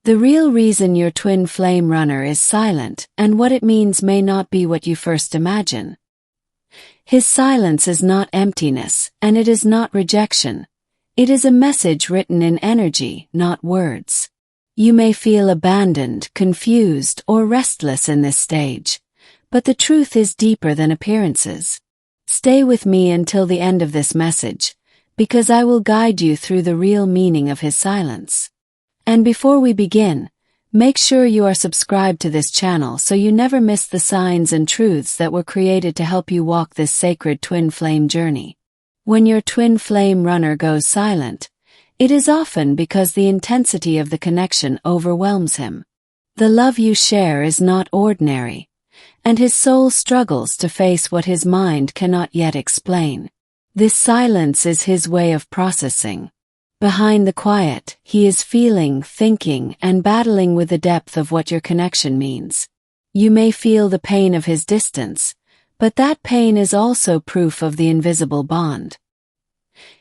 The real reason your twin flame runner is silent and what it means may not be what you first imagine. His silence is not emptiness, and it is not rejection. It is a message written in energy, not words. You may feel abandoned, confused, or restless in this stage, but the truth is deeper than appearances. Stay with me until the end of this message, because I will guide you through the real meaning of his silence. And before we begin, make sure you are subscribed to this channel so you never miss the signs and truths that were created to help you walk this sacred twin flame journey. When your twin flame runner goes silent, it is often because the intensity of the connection overwhelms him. The love you share is not ordinary, and his soul struggles to face what his mind cannot yet explain. This silence is his way of processing. Behind the quiet, he is feeling, thinking, and battling with the depth of what your connection means. You may feel the pain of his distance, but that pain is also proof of the invisible bond.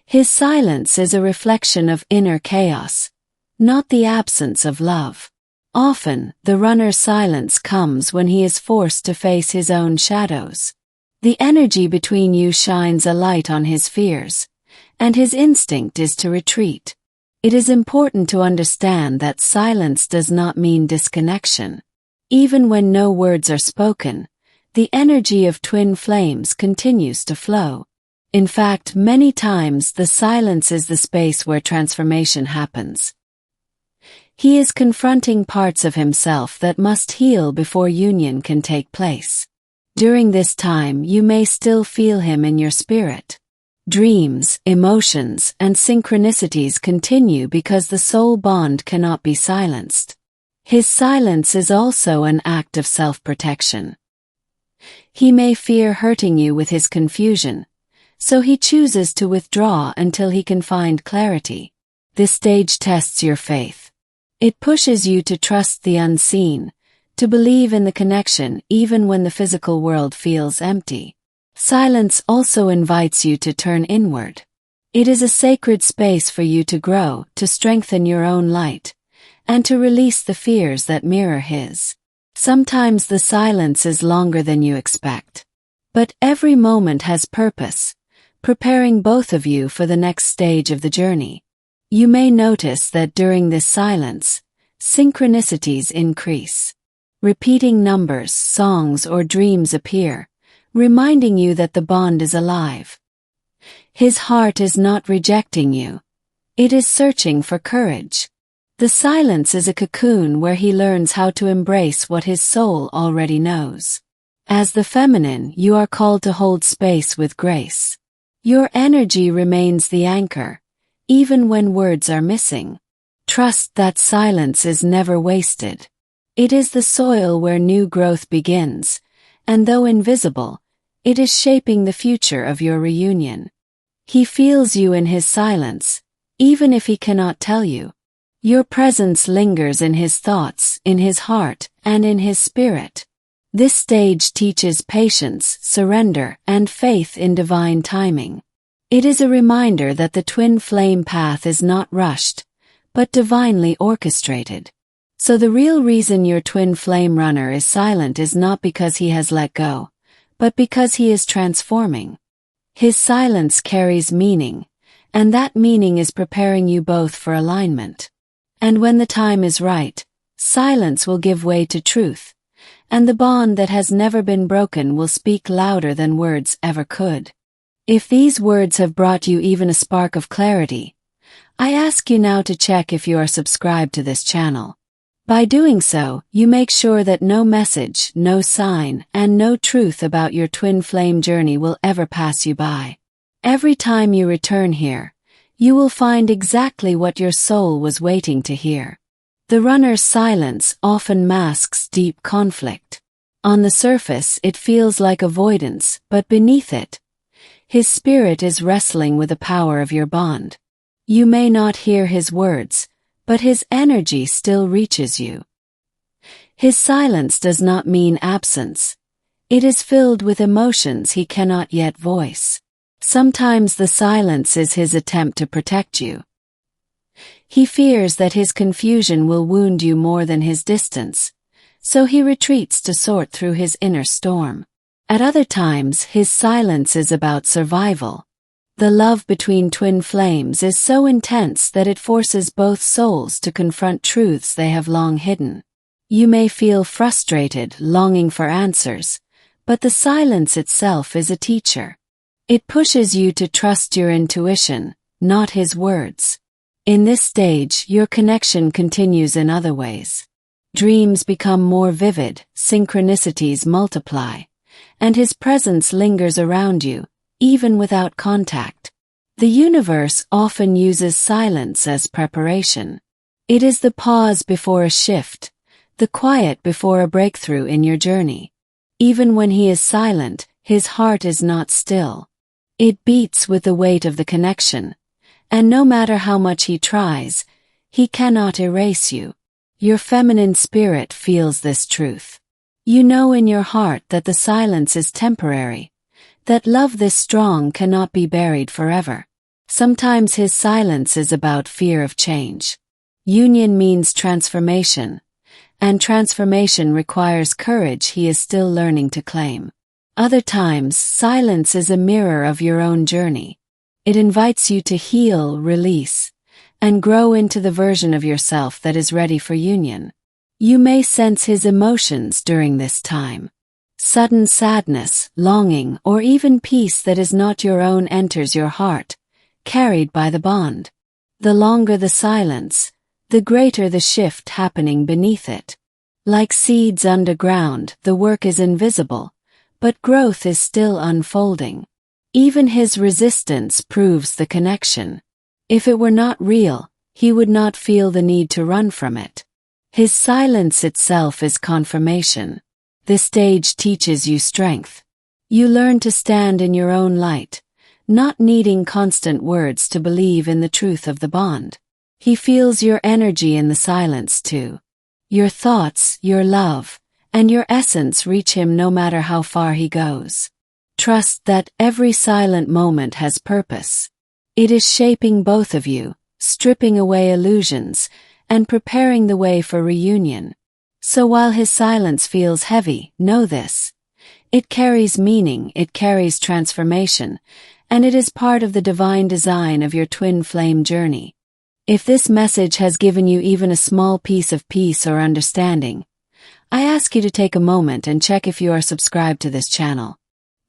His silence is a reflection of inner chaos, not the absence of love. Often, the runner's silence comes when he is forced to face his own shadows. The energy between you shines a light on his fears, and his instinct is to retreat. It is important to understand that silence does not mean disconnection. Even when no words are spoken, the energy of twin flames continues to flow. In fact, many times the silence is the space where transformation happens. He is confronting parts of himself that must heal before union can take place. During this time, you may still feel him in your spirit. Dreams, emotions, and synchronicities continue because the soul bond cannot be silenced. His silence is also an act of self-protection. He may fear hurting you with his confusion, so he chooses to withdraw until he can find clarity. This stage tests your faith. It pushes you to trust the unseen, to believe in the connection even when the physical world feels empty. Silence also invites you to turn inward. It is a sacred space for you to grow, to strengthen your own light, and to release the fears that mirror his. Sometimes the silence is longer than you expect. But every moment has purpose, preparing both of you for the next stage of the journey. You may notice that during this silence, synchronicities increase. Repeating numbers, songs, or dreams appear, reminding you that the bond is alive. His heart is not rejecting you. It is searching for courage. The silence is a cocoon where he learns how to embrace what his soul already knows. As the feminine, you are called to hold space with grace. Your energy remains the anchor, even when words are missing. Trust that silence is never wasted. It is the soil where new growth begins, and though invisible, it is shaping the future of your reunion. He feels you in his silence, even if he cannot tell you. Your presence lingers in his thoughts, in his heart, and in his spirit. This stage teaches patience, surrender, and faith in divine timing. It is a reminder that the twin flame path is not rushed, but divinely orchestrated. So the real reason your twin flame runner is silent is not because he has let go, but because he is transforming. His silence carries meaning, and that meaning is preparing you both for alignment. And when the time is right, silence will give way to truth, and the bond that has never been broken will speak louder than words ever could. If these words have brought you even a spark of clarity, I ask you now to check if you are subscribed to this channel. By doing so, you make sure that no message, no sign, and no truth about your twin flame journey will ever pass you by. Every time you return here, you will find exactly what your soul was waiting to hear. The runner's silence often masks deep conflict. On the surface, it feels like avoidance, but beneath it, his spirit is wrestling with the power of your bond. You may not hear his words, but his energy still reaches you. His silence does not mean absence. It is filled with emotions he cannot yet voice. Sometimes the silence is his attempt to protect you. He fears that his confusion will wound you more than his distance, so he retreats to sort through his inner storm. At other times, his silence is about survival. The love between twin flames is so intense that it forces both souls to confront truths they have long hidden. You may feel frustrated, longing for answers, but the silence itself is a teacher. It pushes you to trust your intuition, not his words. In this stage, your connection continues in other ways. Dreams become more vivid, synchronicities multiply, and his presence lingers around you, even without contact. The universe often uses silence as preparation. It is the pause before a shift, the quiet before a breakthrough in your journey. Even when he is silent, his heart is not still. It beats with the weight of the connection, and no matter how much he tries, he cannot erase you. Your feminine spirit feels this truth. You know in your heart that the silence is temporary, that love this strong cannot be buried forever. Sometimes his silence is about fear of change. Union means transformation, and transformation requires courage he is still learning to claim. Other times, silence is a mirror of your own journey. It invites you to heal, release, and grow into the version of yourself that is ready for union. You may sense his emotions during this time. Sudden sadness, longing, or even peace that is not your own enters your heart, carried by the bond. The longer the silence, the greater the shift happening beneath it. Like seeds underground, the work is invisible, but growth is still unfolding. Even his resistance proves the connection. If it were not real, he would not feel the need to run from it. His silence itself is confirmation. This stage teaches you strength. You learn to stand in your own light, not needing constant words to believe in the truth of the bond. He feels your energy in the silence too. Your thoughts, your love, and your essence reach him no matter how far he goes. Trust that every silent moment has purpose. It is shaping both of you, stripping away illusions, and preparing the way for reunion. So while his silence feels heavy, know this. It carries meaning, it carries transformation, and it is part of the divine design of your twin flame journey. If this message has given you even a small piece of peace or understanding, I ask you to take a moment and check if you are subscribed to this channel.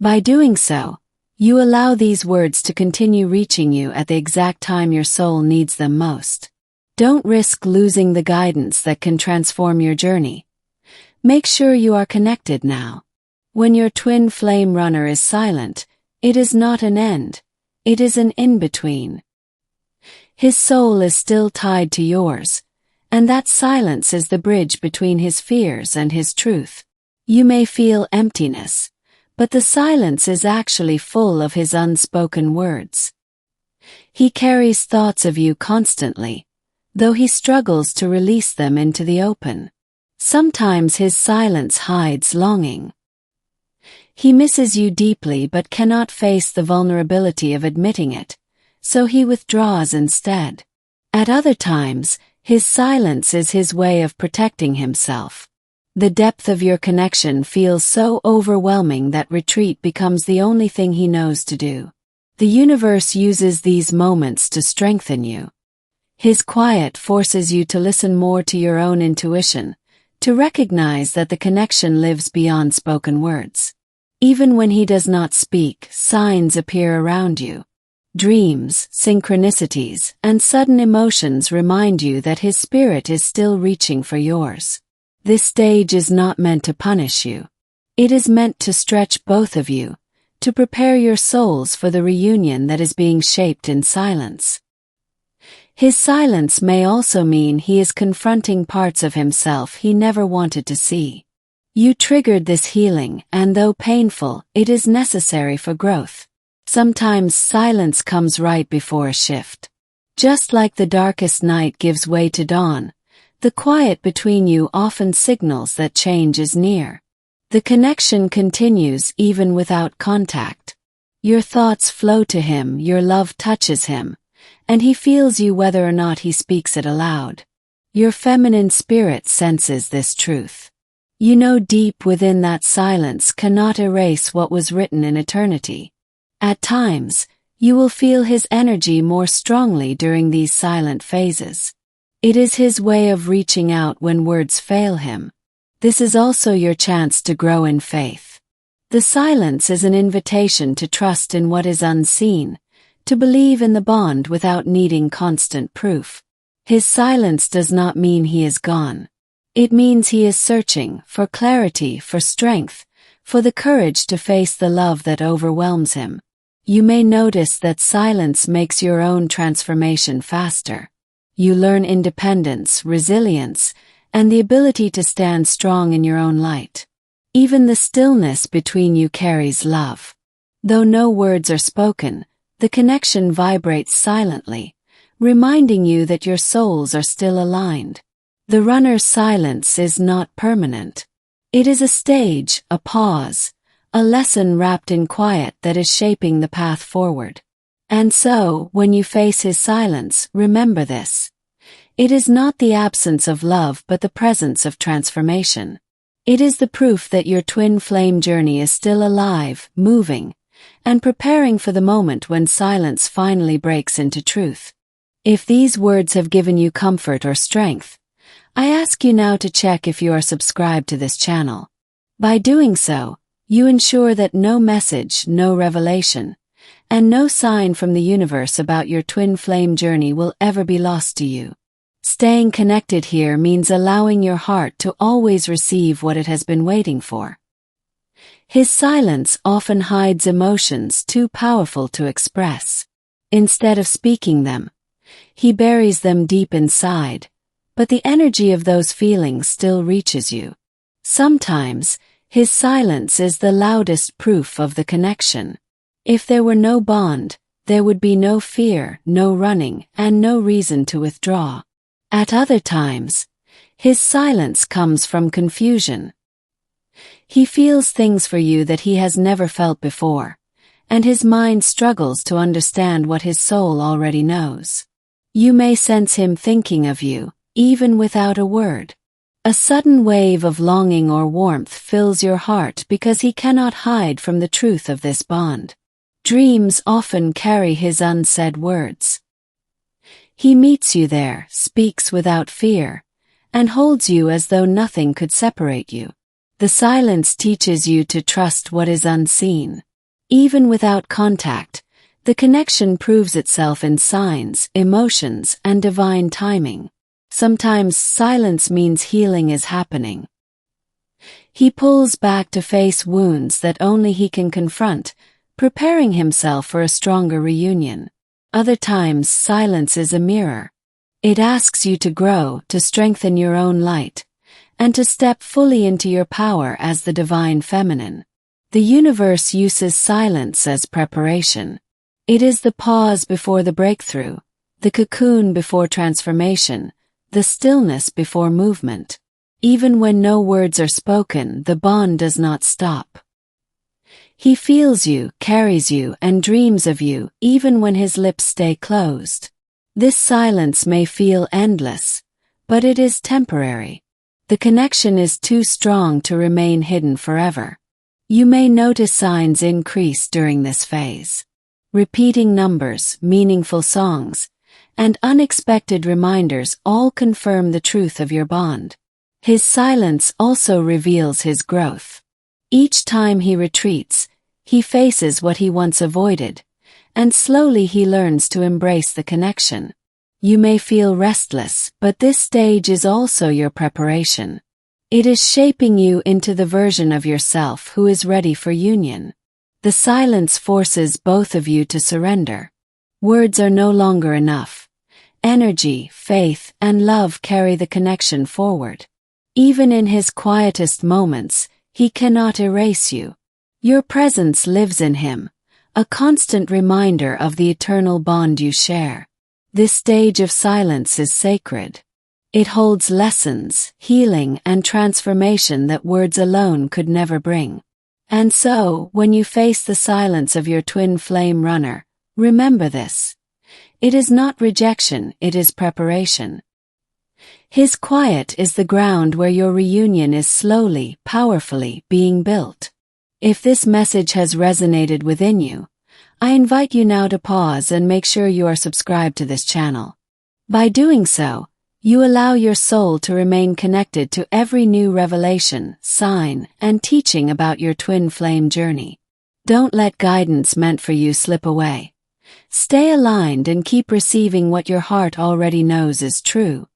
By doing so, you allow these words to continue reaching you at the exact time your soul needs them most. Don't risk losing the guidance that can transform your journey. Make sure you are connected now. When your twin flame runner is silent, it is not an end, it is an in-between. His soul is still tied to yours, and that silence is the bridge between his fears and his truth. You may feel emptiness, but the silence is actually full of his unspoken words. He carries thoughts of you constantly, though he struggles to release them into the open. Sometimes his silence hides longing. He misses you deeply but cannot face the vulnerability of admitting it, so he withdraws instead. At other times, his silence is his way of protecting himself. The depth of your connection feels so overwhelming that retreat becomes the only thing he knows to do. The universe uses these moments to strengthen you. His quiet forces you to listen more to your own intuition, to recognize that the connection lives beyond spoken words. Even when he does not speak, signs appear around you. Dreams, synchronicities, and sudden emotions remind you that his spirit is still reaching for yours. This stage is not meant to punish you. It is meant to stretch both of you, to prepare your souls for the reunion that is being shaped in silence. His silence may also mean he is confronting parts of himself he never wanted to see. You triggered this healing, and though painful, it is necessary for growth. Sometimes silence comes right before a shift. Just like the darkest night gives way to dawn, the quiet between you often signals that change is near. The connection continues even without contact. Your thoughts flow to him, your love touches him, and he feels you whether or not he speaks it aloud. Your feminine spirit senses this truth. You know deep within that silence cannot erase what was written in eternity. At times, you will feel his energy more strongly during these silent phases. It is his way of reaching out when words fail him. This is also your chance to grow in faith. The silence is an invitation to trust in what is unseen, to believe in the bond without needing constant proof. His silence does not mean he is gone. It means he is searching for clarity, for strength, for the courage to face the love that overwhelms him. You may notice that silence makes your own transformation faster. You learn independence, resilience, and the ability to stand strong in your own light. Even the stillness between you carries love. Though no words are spoken, the connection vibrates silently, reminding you that your souls are still aligned. The runner's silence is not permanent. It is a stage, a pause, a lesson wrapped in quiet that is shaping the path forward. And so, when you face his silence, remember this. It is not the absence of love but the presence of transformation. It is the proof that your twin flame journey is still alive, moving, and preparing for the moment when silence finally breaks into truth. If these words have given you comfort or strength, I ask you now to check if you are subscribed to this channel. By doing so, you ensure that no message, no revelation, and no sign from the universe about your twin flame journey will ever be lost to you. Staying connected here means allowing your heart to always receive what it has been waiting for. His silence often hides emotions too powerful to express. Instead of speaking them, he buries them deep inside, but the energy of those feelings still reaches you. Sometimes, his silence is the loudest proof of the connection. If there were no bond, there would be no fear, no running, and no reason to withdraw. At other times, his silence comes from confusion. He feels things for you that he has never felt before, and his mind struggles to understand what his soul already knows. You may sense him thinking of you, even without a word. A sudden wave of longing or warmth fills your heart because he cannot hide from the truth of this bond. Dreams often carry his unsaid words. He meets you there, speaks without fear, and holds you as though nothing could separate you. The silence teaches you to trust what is unseen. Even without contact, the connection proves itself in signs, emotions, and divine timing. Sometimes silence means healing is happening. He pulls back to face wounds that only he can confront, preparing himself for a stronger reunion. Other times, silence is a mirror. It asks you to grow, to strengthen your own light, and to step fully into your power as the divine feminine. The universe uses silence as preparation. It is the pause before the breakthrough, the cocoon before transformation, the stillness before movement. Even when no words are spoken, the bond does not stop. He feels you, carries you, and dreams of you, even when his lips stay closed. This silence may feel endless, but it is temporary. The connection is too strong to remain hidden forever. You may notice signs increase during this phase. Repeating numbers, meaningful songs, and unexpected reminders all confirm the truth of your bond. His silence also reveals his growth. Each time he retreats, he faces what he once avoided, and slowly he learns to embrace the connection. You may feel restless, but this stage is also your preparation. It is shaping you into the version of yourself who is ready for union. The silence forces both of you to surrender. Words are no longer enough. Energy, faith, and love carry the connection forward. Even in his quietest moments, he cannot erase you. Your presence lives in him, a constant reminder of the eternal bond you share. This stage of silence is sacred. It holds lessons, healing, and transformation that words alone could never bring. And so, when you face the silence of your twin flame runner, remember this. It is not rejection, it is preparation. His quiet is the ground where your reunion is slowly, powerfully being built. If this message has resonated within you, I invite you now to pause and make sure you are subscribed to this channel. By doing so, you allow your soul to remain connected to every new revelation, sign, and teaching about your twin flame journey. Don't let guidance meant for you slip away. Stay aligned and keep receiving what your heart already knows is true.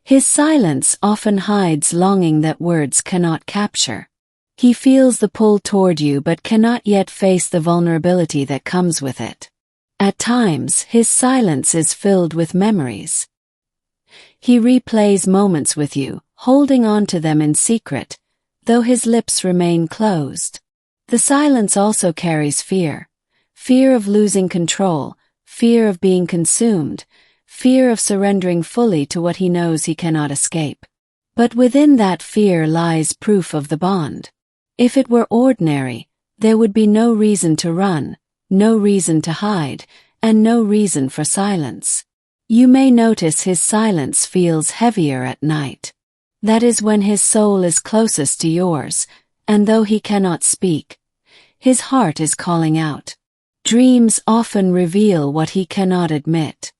His silence often hides longing that words cannot capture. He feels the pull toward you but cannot yet face the vulnerability that comes with it. At times, his silence is filled with memories. He replays moments with you, holding on to them in secret, though his lips remain closed. The silence also carries fear. Fear of losing control, fear of being consumed, fear of surrendering fully to what he knows he cannot escape. But within that fear lies proof of the bond. If it were ordinary, there would be no reason to run, no reason to hide, and no reason for silence. You may notice his silence feels heavier at night. That is when his soul is closest to yours, and though he cannot speak, his heart is calling out. Dreams often reveal what he cannot admit.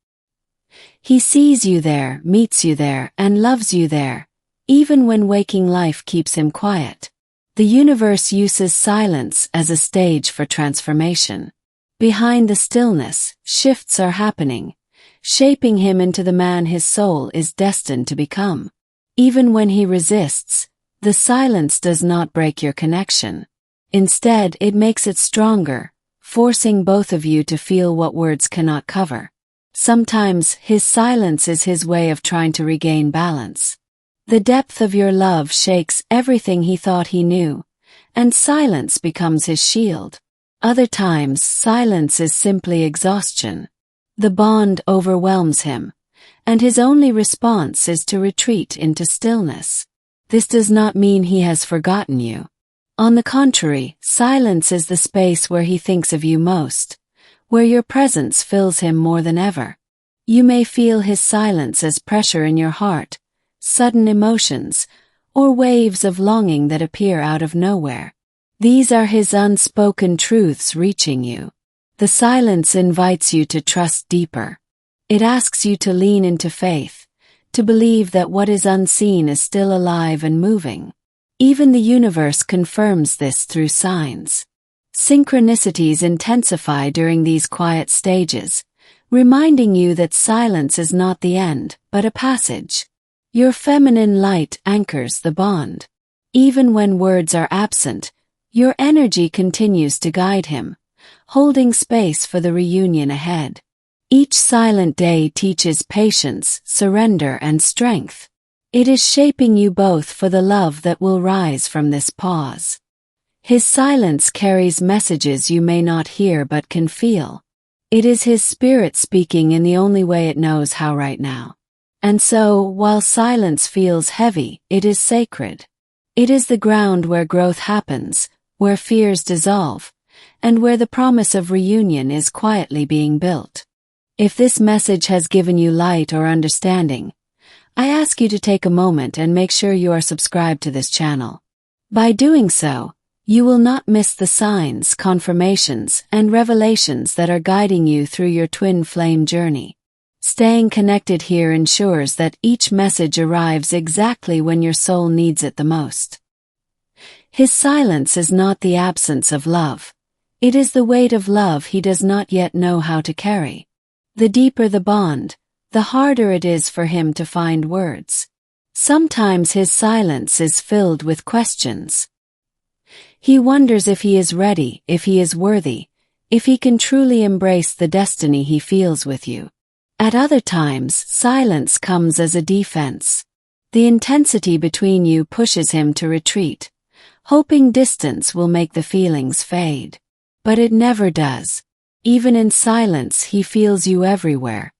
He sees you there, meets you there, and loves you there, even when waking life keeps him quiet. The universe uses silence as a stage for transformation. Behind the stillness, shifts are happening, shaping him into the man his soul is destined to become. Even when he resists, the silence does not break your connection. Instead, it makes it stronger, forcing both of you to feel what words cannot cover. Sometimes, his silence is his way of trying to regain balance. The depth of your love shakes everything he thought he knew, and silence becomes his shield. Other times, silence is simply exhaustion. The bond overwhelms him, and his only response is to retreat into stillness. This does not mean he has forgotten you. On the contrary, silence is the space where he thinks of you most, where your presence fills him more than ever. You may feel his silence as pressure in your heart, sudden emotions, or waves of longing that appear out of nowhere. These are his unspoken truths reaching you. The silence invites you to trust deeper. It asks you to lean into faith, to believe that what is unseen is still alive and moving. Even the universe confirms this through signs. Synchronicities intensify during these quiet stages, reminding you that silence is not the end, but a passage. Your feminine light anchors the bond. Even when words are absent, your energy continues to guide him, holding space for the reunion ahead. Each silent day teaches patience, surrender, and strength. It is shaping you both for the love that will rise from this pause. His silence carries messages you may not hear but can feel. It is his spirit speaking in the only way it knows how right now. And so, while silence feels heavy, it is sacred. It is the ground where growth happens, where fears dissolve, and where the promise of reunion is quietly being built. If this message has given you light or understanding, I ask you to take a moment and make sure you are subscribed to this channel. By doing so, you will not miss the signs, confirmations, and revelations that are guiding you through your twin flame journey. Staying connected here ensures that each message arrives exactly when your soul needs it the most. His silence is not the absence of love. It is the weight of love he does not yet know how to carry. The deeper the bond, the harder it is for him to find words. Sometimes his silence is filled with questions. He wonders if he is ready, if he is worthy, if he can truly embrace the destiny he feels with you. At other times, silence comes as a defense. The intensity between you pushes him to retreat, hoping distance will make the feelings fade. But it never does. Even in silence, he feels you everywhere.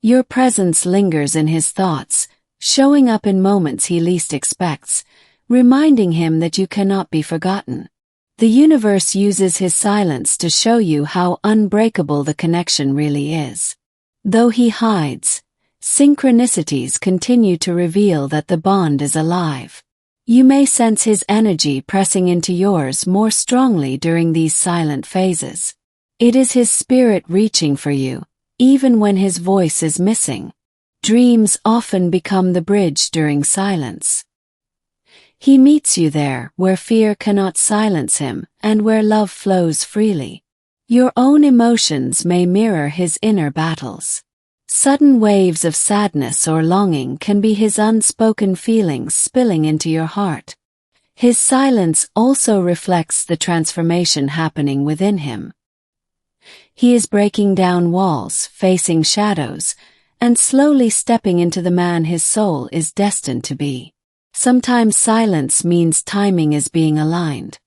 Your presence lingers in his thoughts, showing up in moments he least expects, reminding him that you cannot be forgotten. The universe uses his silence to show you how unbreakable the connection really is. Though he hides, synchronicities continue to reveal that the bond is alive. You may sense his energy pressing into yours more strongly during these silent phases. It is his spirit reaching for you, even when his voice is missing. Dreams often become the bridge during silence. He meets you there where fear cannot silence him and where love flows freely. Your own emotions may mirror his inner battles. Sudden waves of sadness or longing can be his unspoken feelings spilling into your heart. His silence also reflects the transformation happening within him. He is breaking down walls, facing shadows, and slowly stepping into the man his soul is destined to be. Sometimes silence means timing is being aligned.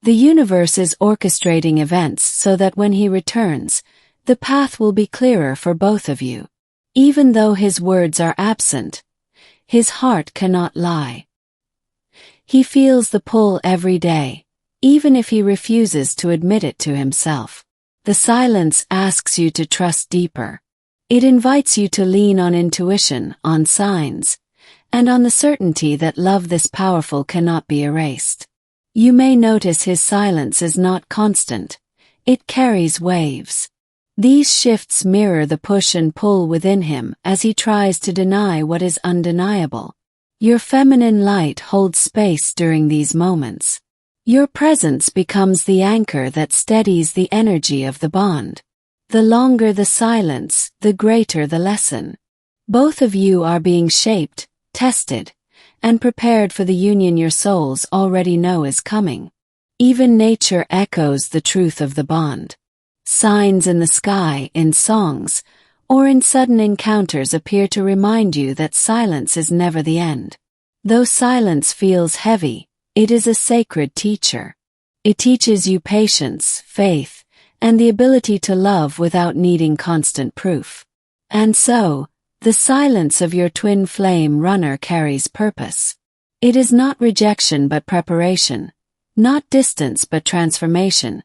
The universe is orchestrating events so that when he returns, the path will be clearer for both of you. Even though his words are absent, his heart cannot lie. He feels the pull every day, even if he refuses to admit it to himself. The silence asks you to trust deeper. It invites you to lean on intuition, on signs, and on the certainty that love this powerful cannot be erased. You may notice his silence is not constant. It carries waves. These shifts mirror the push and pull within him as he tries to deny what is undeniable. Your feminine light holds space during these moments. Your presence becomes the anchor that steadies the energy of the bond. The longer the silence, the greater the lesson. Both of you are being shaped, tested, and prepared for the union your souls already know is coming. Even nature echoes the truth of the bond. Signs in the sky, in songs, or in sudden encounters appear to remind you that silence is never the end. Though silence feels heavy, it is a sacred teacher. It teaches you patience, faith, and the ability to love without needing constant proof. And so, the silence of your twin flame runner carries purpose. It is not rejection but preparation, not distance but transformation,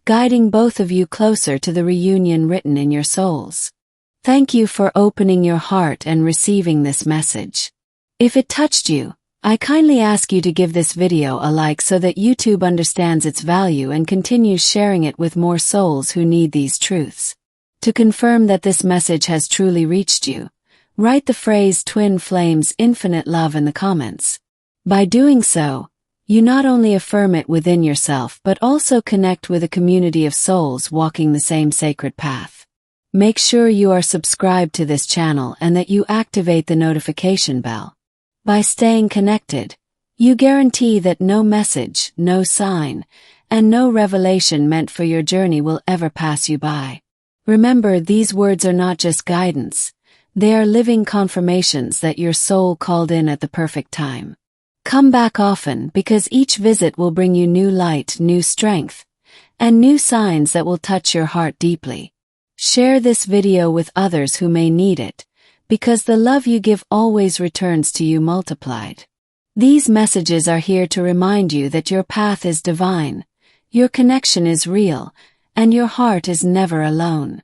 guiding both of you closer to the reunion written in your souls. Thank you for opening your heart and receiving this message. If it touched you, I kindly ask you to give this video a like so that YouTube understands its value and continues sharing it with more souls who need these truths. To confirm that this message has truly reached you, write the phrase Twin Flames Infinite Love in the comments. By doing so, you not only affirm it within yourself but also connect with a community of souls walking the same sacred path. Make sure you are subscribed to this channel and that you activate the notification bell. By staying connected, you guarantee that no message, no sign, and no revelation meant for your journey will ever pass you by. Remember, these words are not just guidance. They are living confirmations that your soul called in at the perfect time. Come back often because each visit will bring you new light, new strength, and new signs that will touch your heart deeply. Share this video with others who may need it, because the love you give always returns to you multiplied. These messages are here to remind you that your path is divine, your connection is real, and your heart is never alone.